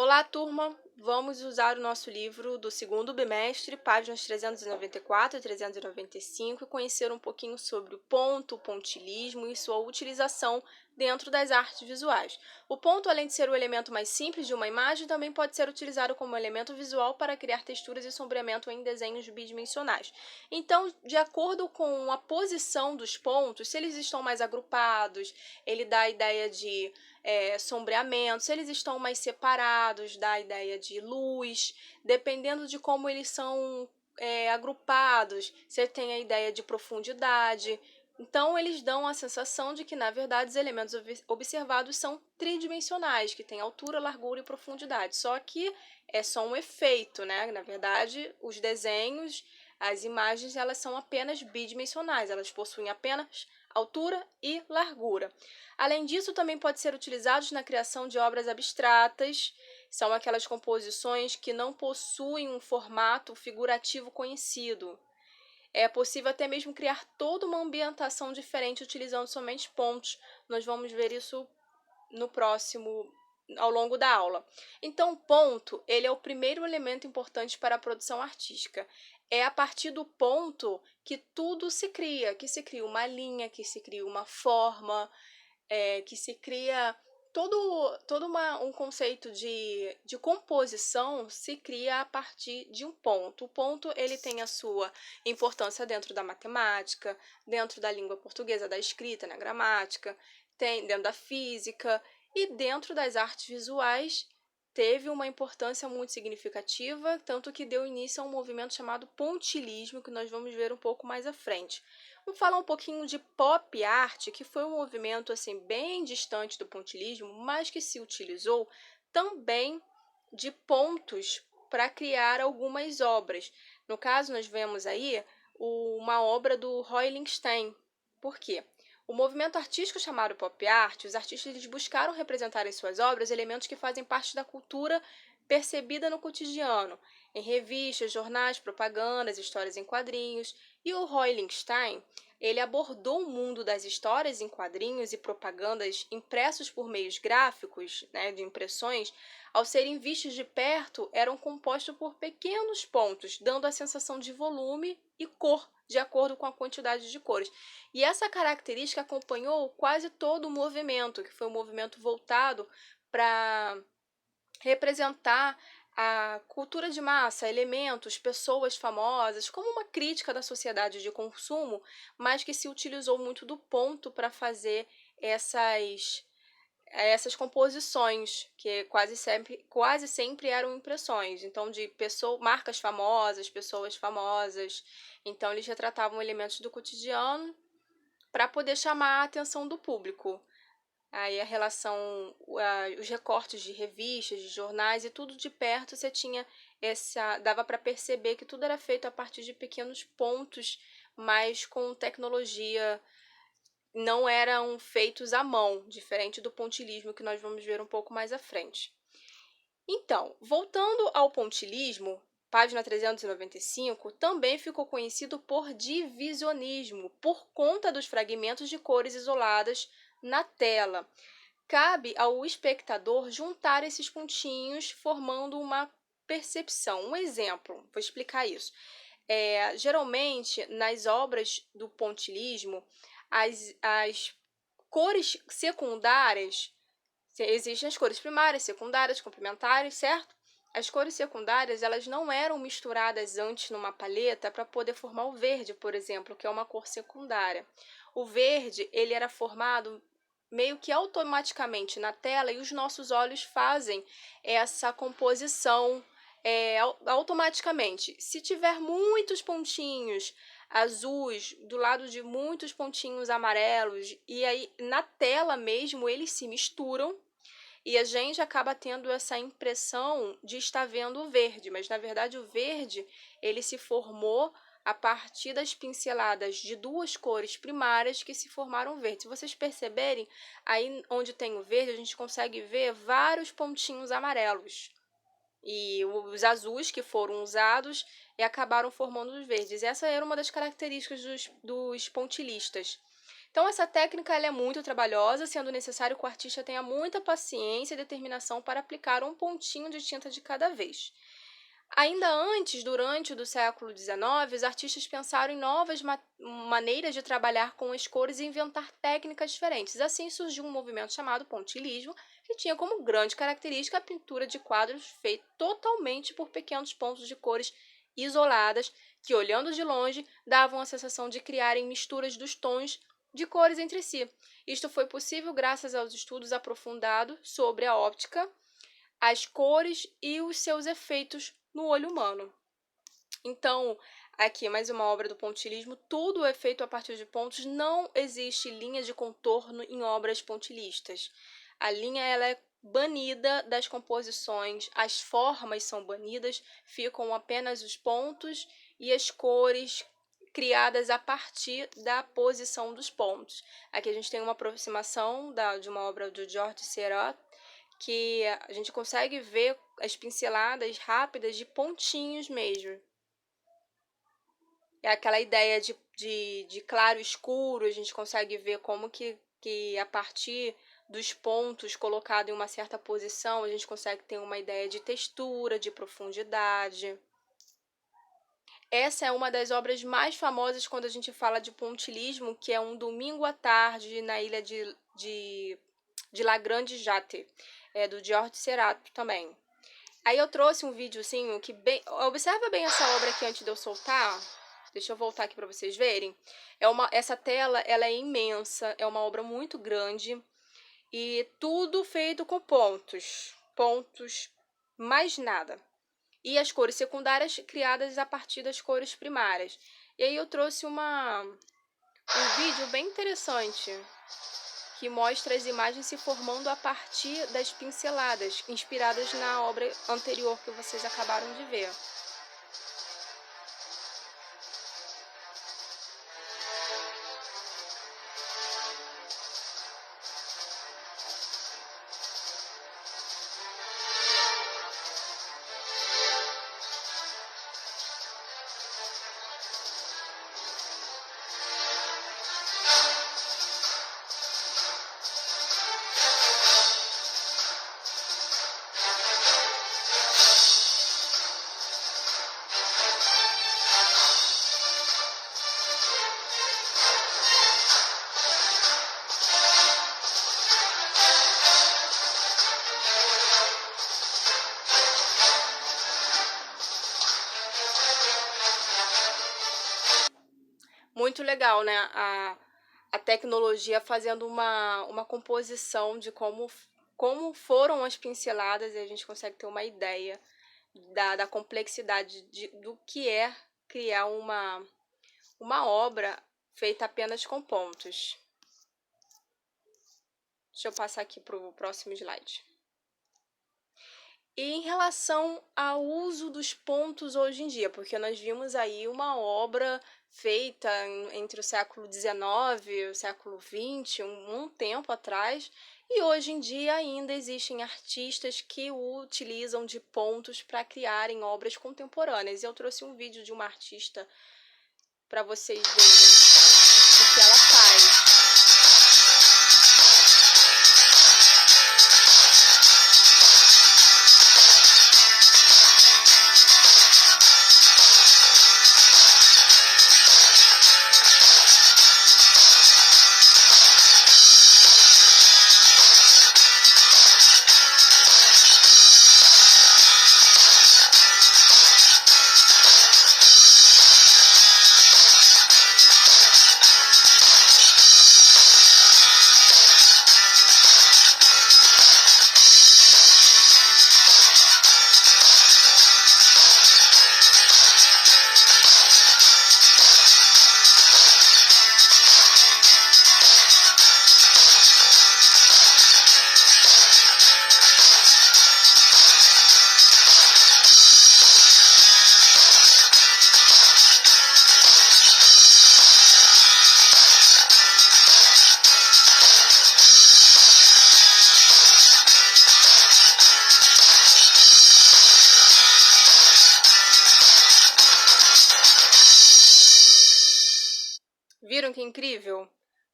Olá, turma! Vamos usar o nosso livro do segundo bimestre, páginas 394 e 395, e conhecer um pouquinho sobre o ponto, o pontilhismo e sua utilização dentro das artes visuais. O ponto, além de ser o elemento mais simples de uma imagem, também pode ser utilizado como elemento visual para criar texturas e sombreamento em desenhos bidimensionais. Então, de acordo com a posição dos pontos, se eles estão mais agrupados, ele dá a ideia de sombreamento, se eles estão mais separados, dá a ideia de luz, dependendo de como eles são agrupados, você tem a ideia de profundidade. Então, eles dão a sensação de que, na verdade, os elementos observados são tridimensionais, que têm altura, largura e profundidade. Só que é só um efeito, né? Na verdade, os desenhos, as imagens, elas são apenas bidimensionais, elas possuem apenas altura e largura. Além disso, também pode ser utilizados na criação de obras abstratas, são aquelas composições que não possuem um formato figurativo conhecido. É possível até mesmo criar toda uma ambientação diferente utilizando somente pontos. Nós vamos ver isso no próximo, ao longo da aula. Então, o ponto, ele é o primeiro elemento importante para a produção artística. É a partir do ponto que tudo se cria, que se cria uma linha, que se cria uma forma, que se cria um conceito de composição se cria a partir de um ponto. O ponto ele tem a sua importância dentro da matemática, dentro da língua portuguesa, da escrita, na gramática, tem dentro da física e dentro das artes visuais teve uma importância muito significativa, tanto que deu início a um movimento chamado pontilhismo, que nós vamos ver um pouco mais à frente. Vamos falar um pouquinho de pop art, que foi um movimento assim bem distante do pontilhismo, mas que se utilizou também de pontos para criar algumas obras. No caso, nós vemos aí uma obra do Roy Lichtenstein. Por quê? O movimento artístico chamado pop art, os artistas eles buscaram representar em suas obras elementos que fazem parte da cultura percebida no cotidiano, em revistas, jornais, propagandas, histórias em quadrinhos. E o Roy Lichtenstein, ele abordou o mundo das histórias em quadrinhos e propagandas impressos por meios gráficos, né, de impressões, ao serem vistos de perto, eram compostos por pequenos pontos, dando a sensação de volume e cor, de acordo com a quantidade de cores. E essa característica acompanhou quase todo o movimento, que foi um movimento voltado para representar a cultura de massa, elementos, pessoas famosas, como uma crítica da sociedade de consumo, mas que se utilizou muito do ponto para fazer essas composições, que quase sempre eram impressões, então de marcas famosas, pessoas famosas. Então eles retratavam elementos do cotidiano para poder chamar a atenção do público. Aí a relação, os recortes de revistas, de jornais e tudo de perto, você tinha dava para perceber que tudo era feito a partir de pequenos pontos, mas com tecnologia, não eram feitos à mão, diferente do pontilhismo que nós vamos ver um pouco mais à frente. Então, voltando ao pontilhismo, página 395, também ficou conhecido por divisionismo, por conta dos fragmentos de cores isoladas na tela. Cabe ao espectador juntar esses pontinhos, formando uma percepção. Um exemplo, vou explicar isso. Geralmente, nas obras do pontilhismo, as cores secundárias, existem as cores primárias, secundárias, complementares, certo? As cores secundárias, elas não eram misturadas antes numa paleta para poder formar o verde, por exemplo, que é uma cor secundária. O verde, ele era formado meio que automaticamente na tela e os nossos olhos fazem essa composição automaticamente. Se tiver muitos pontinhos azuis do lado de muitos pontinhos amarelos e aí na tela mesmo eles se misturam e a gente acaba tendo essa impressão de estar vendo o verde, mas na verdade o verde ele se formou a partir das pinceladas de duas cores primárias que se formaram verde. Se vocês perceberem, aí onde tem o verde, a gente consegue ver vários pontinhos amarelos. E os azuis que foram usados acabaram formando os verdes. Essa era uma das características dos pontilhistas. Então, essa técnica ela é muito trabalhosa, sendo necessário que o artista tenha muita paciência e determinação para aplicar um pontinho de tinta de cada vez. Ainda antes, durante o século XIX, os artistas pensaram em novas maneiras de trabalhar com as cores e inventar técnicas diferentes. Assim surgiu um movimento chamado pontilhismo, que tinha como grande característica a pintura de quadros feita totalmente por pequenos pontos de cores isoladas, que, olhando de longe, davam a sensação de criarem misturas dos tons de cores entre si. Isto foi possível graças aos estudos aprofundados sobre a óptica, as cores e os seus efeitos no olho humano. Então, aqui mais uma obra do pontilhismo, tudo é feito a partir de pontos, não existe linha de contorno em obras pontilhistas. A linha ela é banida das composições, as formas são banidas, ficam apenas os pontos e as cores criadas a partir da posição dos pontos. Aqui a gente tem uma aproximação de uma obra do George Seurat, que a gente consegue ver as pinceladas rápidas de pontinhos mesmo. É aquela ideia de claro e escuro, a gente consegue ver como que a partir dos pontos colocados em uma certa posição, a gente consegue ter uma ideia de textura, de profundidade. Essa é uma das obras mais famosas quando a gente fala de pontilhismo, que é Um Domingo à Tarde na ilha de La Grande Jatte, do George Seurat também. Aí eu trouxe um videozinho que observa bem essa obra aqui antes de eu soltar. Deixa eu voltar aqui para vocês verem. Essa tela ela é imensa, é uma obra muito grande e tudo feito com pontos, mais nada. E as cores secundárias criadas a partir das cores primárias. E aí eu trouxe um vídeo bem interessante que mostra as imagens se formando a partir das pinceladas, inspiradas na obra anterior que vocês acabaram de ver. Muito legal, né? A tecnologia fazendo uma composição de como foram as pinceladas e a gente consegue ter uma ideia da complexidade do que é criar uma obra feita apenas com pontos. Deixa eu passar aqui para o próximo slide. E em relação ao uso dos pontos hoje em dia, porque nós vimos aí uma obra feita entre o século XIX e o século XX, um tempo atrás, e hoje em dia ainda existem artistas que utilizam de pontos para criarem obras contemporâneas. Eu trouxe um vídeo de uma artista para vocês verem o que ela faz. Viram que incrível?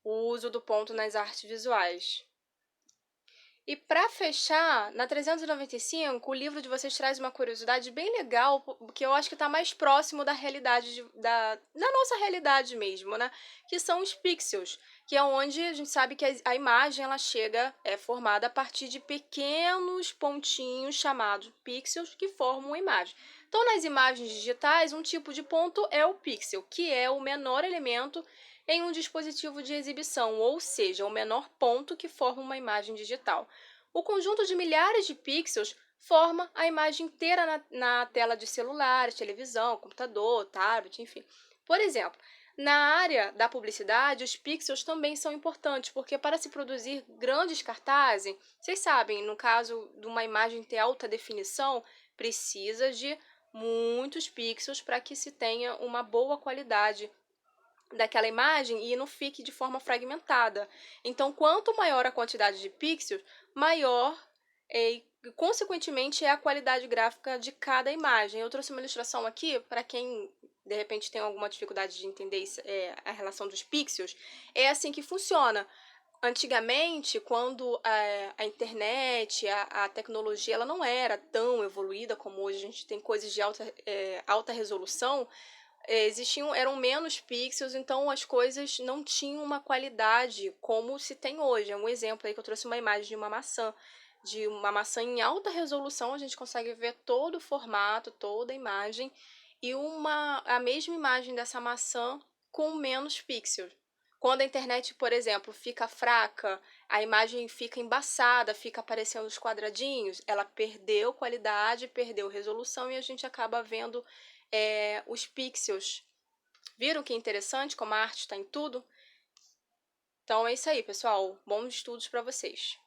o uso do ponto nas artes visuais. E para fechar, na 395, o livro de vocês traz uma curiosidade bem legal, que eu acho que está mais próximo da realidade, da nossa realidade mesmo, né? Que são os pixels, que é onde a gente sabe que a imagem ela chega, é formada a partir de pequenos pontinhos chamados pixels que formam uma imagem. Então, nas imagens digitais, um tipo de ponto é o pixel, que é o menor elemento em um dispositivo de exibição, ou seja, o menor ponto que forma uma imagem digital. O conjunto de milhares de pixels forma a imagem inteira na tela de celular, televisão, computador, tablet, enfim. Por exemplo, na área da publicidade, os pixels também são importantes, porque para se produzir grandes cartazes, vocês sabem, no caso de uma imagem ter alta definição, precisa de muitos pixels para que se tenha uma boa qualidade daquela imagem e não fique de forma fragmentada. Então, quanto maior a quantidade de pixels, maior consequentemente é a qualidade gráfica de cada imagem. Eu trouxe uma ilustração aqui para quem de repente tem alguma dificuldade de entender isso, a relação dos pixels. É assim que funciona. Antigamente, quando a internet, a tecnologia, ela não era tão evoluída como hoje, a gente tem coisas de alta resolução, eram menos pixels, então as coisas não tinham uma qualidade como se tem hoje. É um exemplo aí que eu trouxe uma imagem de uma maçã em alta resolução, a gente consegue ver todo o formato, toda a imagem, e a mesma imagem dessa maçã com menos pixels. Quando a internet, por exemplo, fica fraca, a imagem fica embaçada, fica aparecendo os quadradinhos, ela perdeu qualidade, perdeu resolução e a gente acaba vendo os pixels. Viram que interessante como a arte está em tudo? Então é isso aí, pessoal. Bons estudos para vocês.